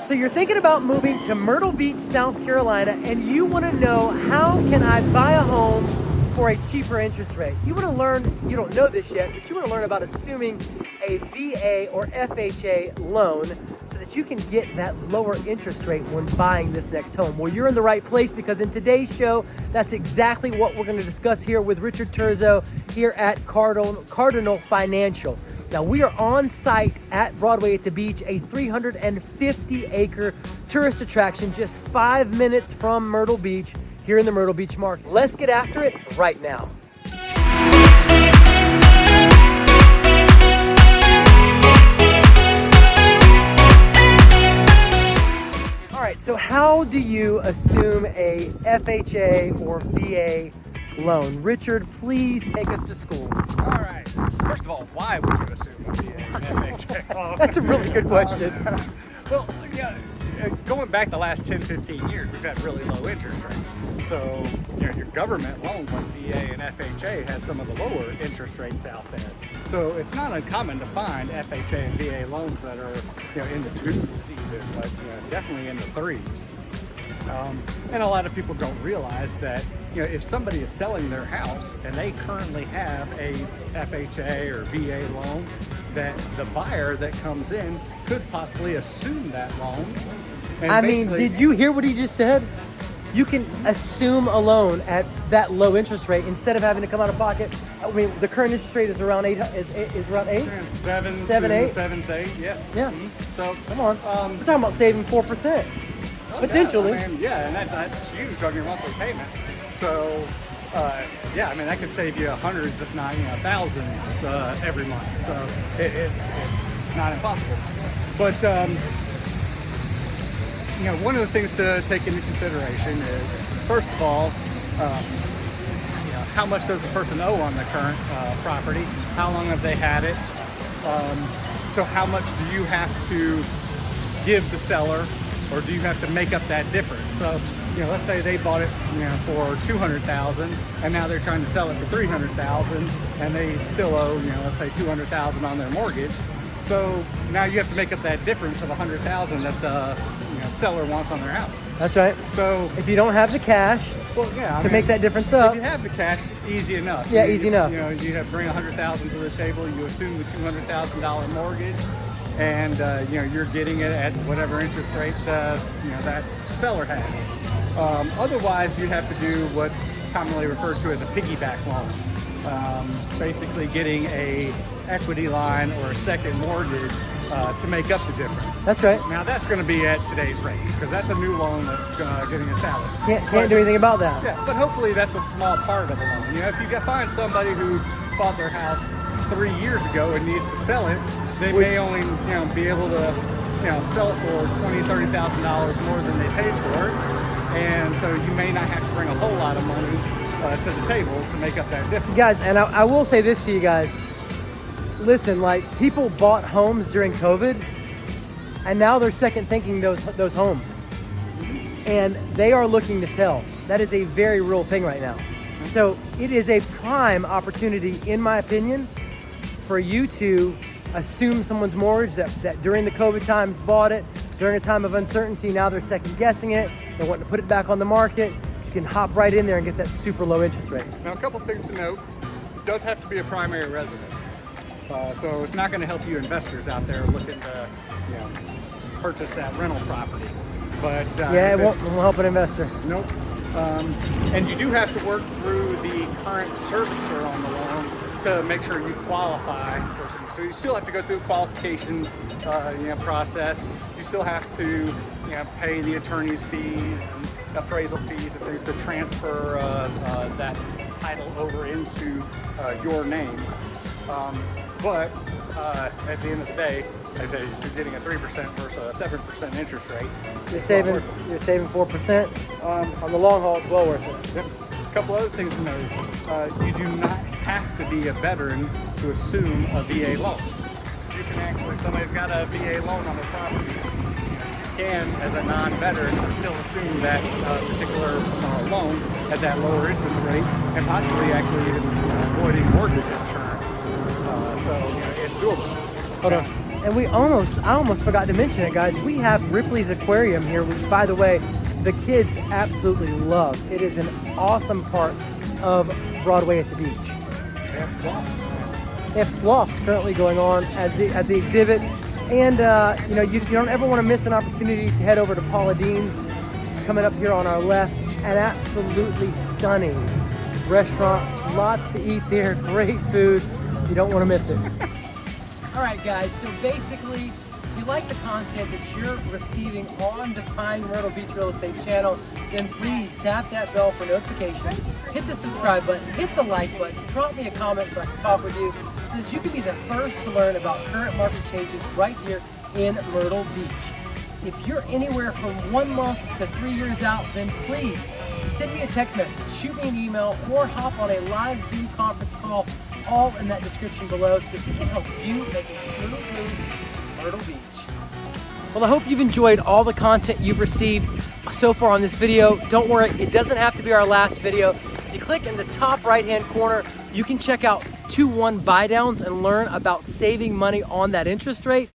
So you're thinking about moving to Myrtle Beach, South Carolina, and you want to know, how can I buy a home for a cheaper interest rate? You want to learn, you don't know this yet, but you want to learn about assuming a VA or FHA loan so that you can get that lower interest rate when buying this next home. Well, you're in the right place, because in today's show, that's exactly what we're going to discuss here with Richard Turzo here at Cardinal Financial. Now, we are on site at Broadway at the beach, a 350-acre tourist attraction just 5 minutes from Myrtle Beach here in the Myrtle Beach market. Let's get after it right now. All right, so how do you assume a FHA or VA loan? Richard, please take us to school. All right. First of all, why would you assume a VA and FHA loan? That's a really good question. Well, yeah, going back the last 10, 15 years, we've had really low interest rates. So, your government loans like VA and FHA had some of the lower interest rates out there. So it's not uncommon to find FHA and VA loans that are, in the twos even, but definitely in the threes. And a lot of people don't realize that, if somebody is selling their house and they currently have a FHA or VA loan, that the buyer that comes in could possibly assume that loan. And I mean, did you hear what he just said? You can assume a loan at that low interest rate instead of having to come out of pocket. I mean, the current interest rate is around 8. Is around 8? 7, 8. 7 to 8. Yeah. Yeah. Mm-hmm. So come on, we're talking about saving 4%. Potentially. Yeah, and that's huge on your monthly payments. So, that could save you hundreds, if not thousands every month. So it's not impossible. But one of the things to take into consideration is, first of all, how much does the person owe on the current property? How long have they had it? So how much do you have to give the seller, or do you have to make up that difference? So, let's say they bought it, for $200,000, and now they're trying to sell it for $300,000, and they still owe, let's say $200,000 on their mortgage. So now you have to make up that difference of $100,000 that the seller wants on their house. That's right. So if you don't have the cash, make that difference up. If you have the cash, easy enough. Yeah, easy enough. You have to bring $100,000 to the table. You assume the $200,000 mortgage, and you're getting it at whatever interest rate that seller has. Otherwise, you'd have to do what's commonly referred to as a piggyback loan. Basically getting a equity line or a second mortgage to make up the difference. That's right. Now that's going to be at today's rate, because that's a new loan that's getting established. Can't do anything about that. Yeah, but hopefully that's a small part of the loan. If you find somebody who bought their house 3 years ago and needs to sell it, they may only be able to sell it for $20,000, $30,000 more than they paid for it, and so you may not have to bring a whole lot of money to the table to make up that difference. Guys, and I will say this to you guys. Listen, people bought homes during COVID, and now they're second thinking those homes, and they are looking to sell. That is a very real thing right now. So it is a prime opportunity, in my opinion, for you to assume someone's mortgage that during the COVID times bought it, during a time of uncertainty, now they're second guessing it, they're wanting to put it back on the market. You can hop right in there and get that super low interest rate. Now, a couple things to note: it does have to be a primary residence. So it's not going to help you investors out there looking to, purchase that rental property. But it won't help an investor. Nope. And you do have to work through the current servicer on the loan to make sure you qualify for something. So you still have to go through the qualification process. You still have to pay the attorney's fees and appraisal fees if there's to transfer that title over into your name. But at the end of the day, like I say, you're getting a 3% versus a 7% interest rate. You're saving 4%. On the long haul, it's well worth it. Yep. A couple other things to note: you do not have to be a veteran to assume a VA loan. You can actually, if somebody's got a VA loan on their property, you can, as a non-veteran, still assume that particular loan at that lower interest rate, and possibly actually even avoiding mortgage insurance. So it's doable. Hold on. And I almost forgot to mention it, guys. We have Ripley's Aquarium here, which, by the way, the kids absolutely love. It is an awesome part of Broadway at the beach. They have sloths. They have sloths currently going on at the exhibit. And you know, you don't ever want to miss an opportunity to head over to Paula Dean's. It's coming up here on our left. An absolutely stunning restaurant. Lots to eat there. Great food. You don't want to miss it. All right, guys. So basically, if you like the content that you're receiving on the Pine Myrtle Beach Real Estate channel, then please tap that bell for notifications. Hit the subscribe button. Hit the like button. Drop me a comment so I can talk with you, so that you can be the first to learn about current market changes right here in Myrtle Beach. If you're anywhere from 1 month to 3 years out, then please send me a text message, shoot me an email, or hop on a live Zoom conference call, all in that description below, so that we can help you make a smooth move to Myrtle Beach. Well, I hope you've enjoyed all the content you've received so far on this video. Don't worry, it doesn't have to be our last video. If you click in the top right-hand corner, you can check out 2-1 buy downs and learn about saving money on that interest rate.